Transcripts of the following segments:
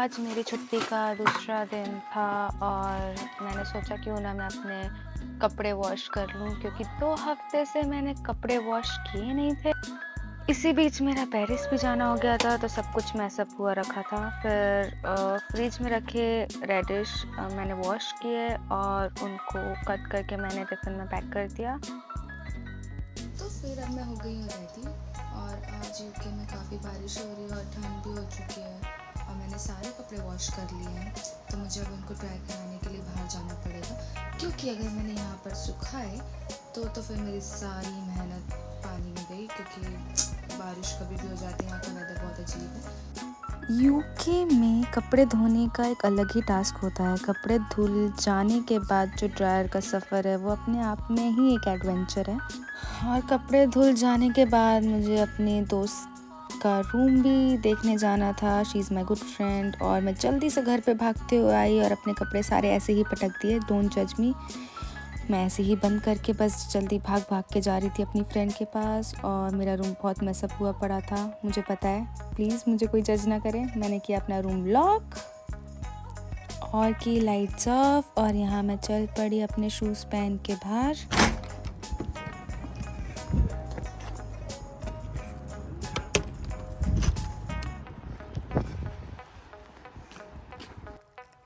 आज मेरी छुट्टी का दूसरा दिन था और मैंने सोचा क्यों ना मैं अपने कपड़े वॉश कर लूँ क्योंकि 2 हफ्ते से मैंने कपड़े वॉश किए नहीं थे। इसी बीच मेरा पेरिस भी जाना हो गया था तो सब कुछ मैसअप हुआ रखा था। फिर फ्रिज में रखे रेडिश मैंने वॉश किए और उनको कट करके मैंने टिफ़िन में पैक कर दिया। तो फिर अब मैं हो गई हूँ रेडी और आज यूके में काफ़ी बारिश हो रही है और ठंड भी हो चुकी है और मैंने सारे कपड़े वॉश कर लिए हैं। तो मुझे अब उनको ड्राई कराने के लिए बाहर जाना पड़ेगा क्योंकि अगर मैंने यहाँ पर सुखाए तो फिर मेरी सारी मेहनत पानी में गई क्योंकि बारिश कभी भी हो जाती है। यहाँ का वेदर बहुत अजीब है। यूके में कपड़े धोने का एक अलग ही टास्क होता है। कपड़े धुल जाने के बाद जो ड्रायर का सफ़र है वो अपने आप में ही एक एडवेंचर है। और कपड़े धुल जाने के बाद मुझे अपने दोस्त का रूम भी देखने जाना था। She is my good friend. और मैं जल्दी से घर पे भागते हुए आई और अपने कपड़े सारे ऐसे ही पटक दिए। डोंट जज मी। मैं ऐसे ही बंद करके बस जल्दी भाग भाग के जा रही थी अपनी फ्रेंड के पास और मेरा रूम बहुत मैसअप हुआ पड़ा था। मुझे पता है, प्लीज़ मुझे कोई जज ना करे। मैंने किया अपना रूम लॉक और की लाइट्स ऑफ और यहाँ मैं चल पड़ी अपने शूज़ पहन के बाहर।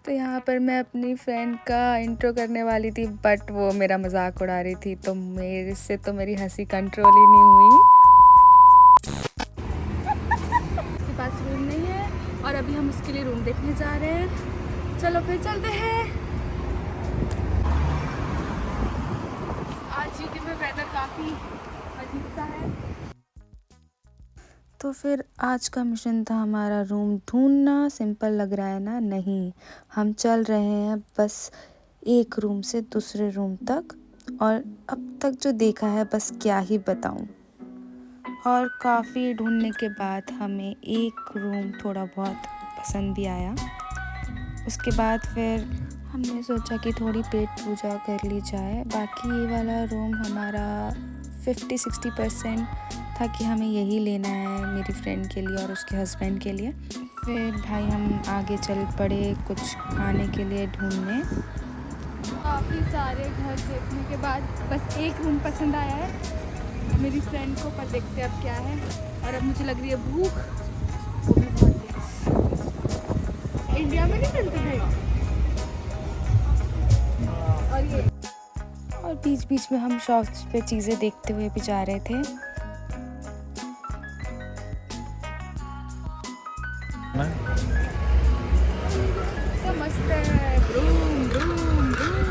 तो यहाँ पर मैं अपनी फ्रेंड का इंट्रो करने वाली थी बट वो मेरा मजाक उड़ा रही थी तो मेरे से तो मेरी हंसी कंट्रोल ही नहीं हुई। उसके पास रूम नहीं है और अभी हम उसके लिए रूम देखने जा रहे हैं। चलो फिर चलते हैं। आज यूके में वेदर काफ़ी अजीब सा है। तो फिर आज का मिशन था हमारा रूम ढूंढना। सिंपल लग रहा है ना? नहीं, हम चल रहे हैं बस एक रूम से दूसरे रूम तक और अब तक जो देखा है बस क्या ही बताऊं। और काफ़ी ढूंढने के बाद हमें एक रूम थोड़ा बहुत पसंद भी आया। उसके बाद फिर हमने सोचा कि थोड़ी पेट पूजा कर ली जाए। बाकी ये वाला रूम हमारा 50-60% था कि हमें यही लेना है मेरी फ्रेंड के लिए और उसके हस्बैंड के लिए। फिर भाई हम आगे चल पड़े कुछ खाने के लिए ढूंढने। काफ़ी सारे घर देखने के बाद बस एक रूम पसंद आया है मेरी फ्रेंड को, पर देखते अब क्या है। और अब मुझे लग रही है भूख, वो भी बहुत तेज। इंडिया में नहीं मिलते थे। और बीच बीच में हम शॉप्स पे चीज़ें देखते हुए भी जा रहे थे। तो मस्त है। Vroom vroom vroom.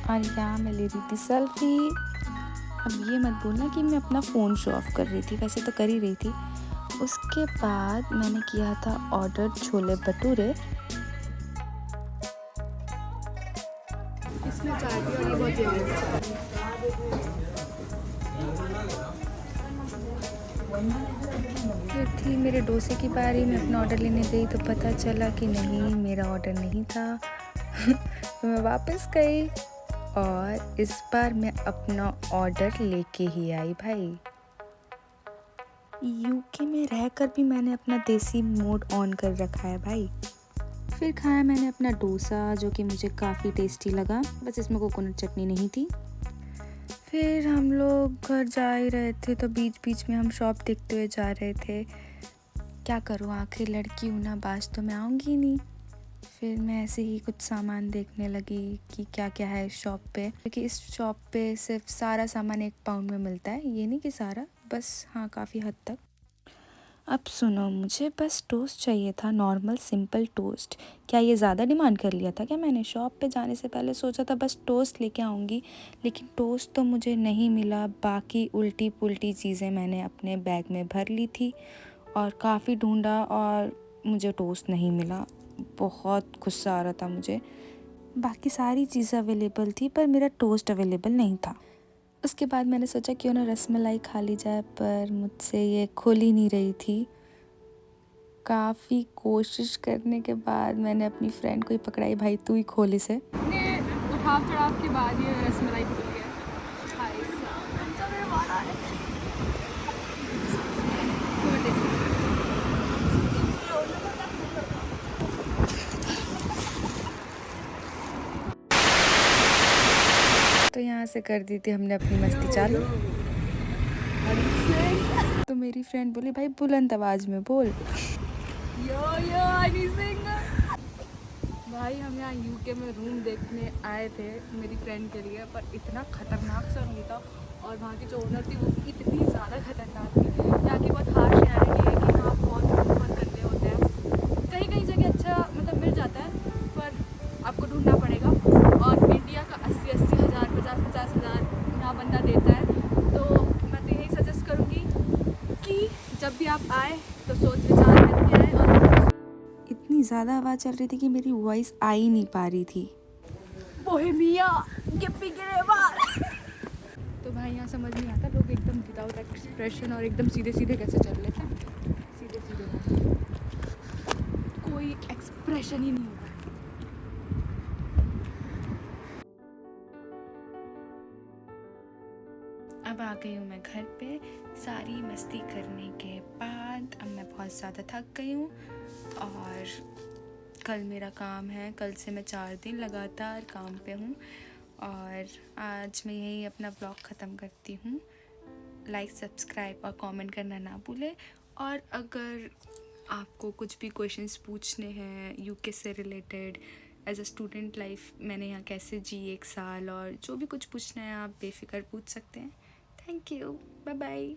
और यहाँ मैं ले रही थी सेल्फी। अब ये मत बोलना कि मैं अपना फ़ोन शो ऑफ कर रही थी, वैसे तो कर ही रही थी। उसके बाद मैंने किया था ऑर्डर छोले भटूरे। इसमें चाय थी और ये बहुत फिर थी मेरे डोसे की बारी। मैं अपना ऑर्डर लेने गई तो पता चला कि नहीं, मेरा ऑर्डर नहीं था। तो मैं वापस गई और इस बार मैं अपना ऑर्डर लेके ही आई। भाई यूके में रहकर भी मैंने अपना देसी मोड ऑन कर रखा है भाई। फिर खाया मैंने अपना डोसा जो कि मुझे काफ़ी टेस्टी लगा, बस इसमें कोकोनट चटनी नहीं थी। फिर हम लोग घर जा ही रहे थे तो बीच बीच में हम शॉप देखते हुए जा रहे थे। क्या करूँ, आखिर लड़की हूँ ना, बाज तो मैं आऊँगी नहीं। फिर मैं ऐसे ही कुछ सामान देखने लगी कि क्या क्या है इस शॉप पे, क्योंकि इस शॉप पे सिर्फ सारा सामान 1 पाउंड में मिलता है। ये नहीं कि सारा, बस हाँ काफ़ी हद तक। अब सुनो, मुझे बस टोस्ट चाहिए था, नॉर्मल सिंपल टोस्ट। क्या ये ज़्यादा डिमांड कर लिया था क्या मैंने? शॉप पे जाने से पहले सोचा था बस टोस्ट लेके आऊँगी, लेकिन टोस्ट तो मुझे नहीं मिला। बाकी उल्टी पुल्टी चीज़ें मैंने अपने बैग में भर ली थी और काफ़ी ढूंढा और मुझे टोस्ट नहीं मिला। बहुत गुस्सा आ रहा था मुझे। बाकी सारी चीज़ें अवेलेबल थी पर मेरा टोस्ट अवेलेबल नहीं था। उसके बाद मैंने सोचा क्यों ना रसमलाई खा ली जाए, पर मुझसे ये खुल ही नहीं रही थी। काफ़ी कोशिश करने के बाद मैंने अपनी फ्रेंड को ही पकड़ाई, भाई तू ही खोल इसे। उठाव चढ़ाव के बाद ये रसमलाई खुल गया। भाई साहब से कर दी थी हमने अपनी मस्ती चालू। तो मेरी फ्रेंड बोली भाई बुलंद आवाज में बोल। यो हनी सिंह। भाई हम यहाँ यूके में रूम देखने आए थे मेरी फ्रेंड के लिए, पर इतना खतरनाक सा नहीं था, और वहाँ की जो ओनर थी वो भी इतनी ज़्यादा खतरनाक थी। यहाँ की बहुत हार्श रियलिटी है कि हाँ बहुत गंदे होते हैं। कहीं कहीं जगह अच्छा मतलब मिल जाता है, पर आपको ढूंढना पड़ेगा। और इंडिया का 80-80 हज़ार 50-50 हज़ार यहाँ बंदा देता है। तो मैं तो यही सजेस्ट करूँगी कि जब भी आप आए तो सोच विचार करके आए। और इतनी ज़्यादा आवाज़ चल रही थी कि मेरी वॉइस आ ही नहीं पा रही थी। बोहेमिया गिप्पी गिरेवाल। तो भाई यहाँ समझ नहीं आता लोग एकदम विदाउट एक्सप्रेशन और एकदम सीधे सीधे कैसे चल लेते हैं। सीधे सीधे कोई एक्सप्रेशन ही नहीं होता। अब आ गई हूँ मैं घर पे सारी मस्ती करने के बाद। अब मैं बहुत ज़्यादा थक गई हूँ और कल मेरा काम है। कल से मैं 4 दिन लगातार काम पे हूँ और आज मैं यही अपना ब्लॉग ख़त्म करती हूँ। लाइक, सब्सक्राइब और कमेंट करना ना भूलें। और अगर आपको कुछ भी क्वेश्चंस पूछने हैं यूके से related, as a student life मैंने यहाँ कैसे जी 1 साल, और जो भी कुछ पूछना है आप बेफिक्र पूछ सकते हैं। Thank you, bye bye.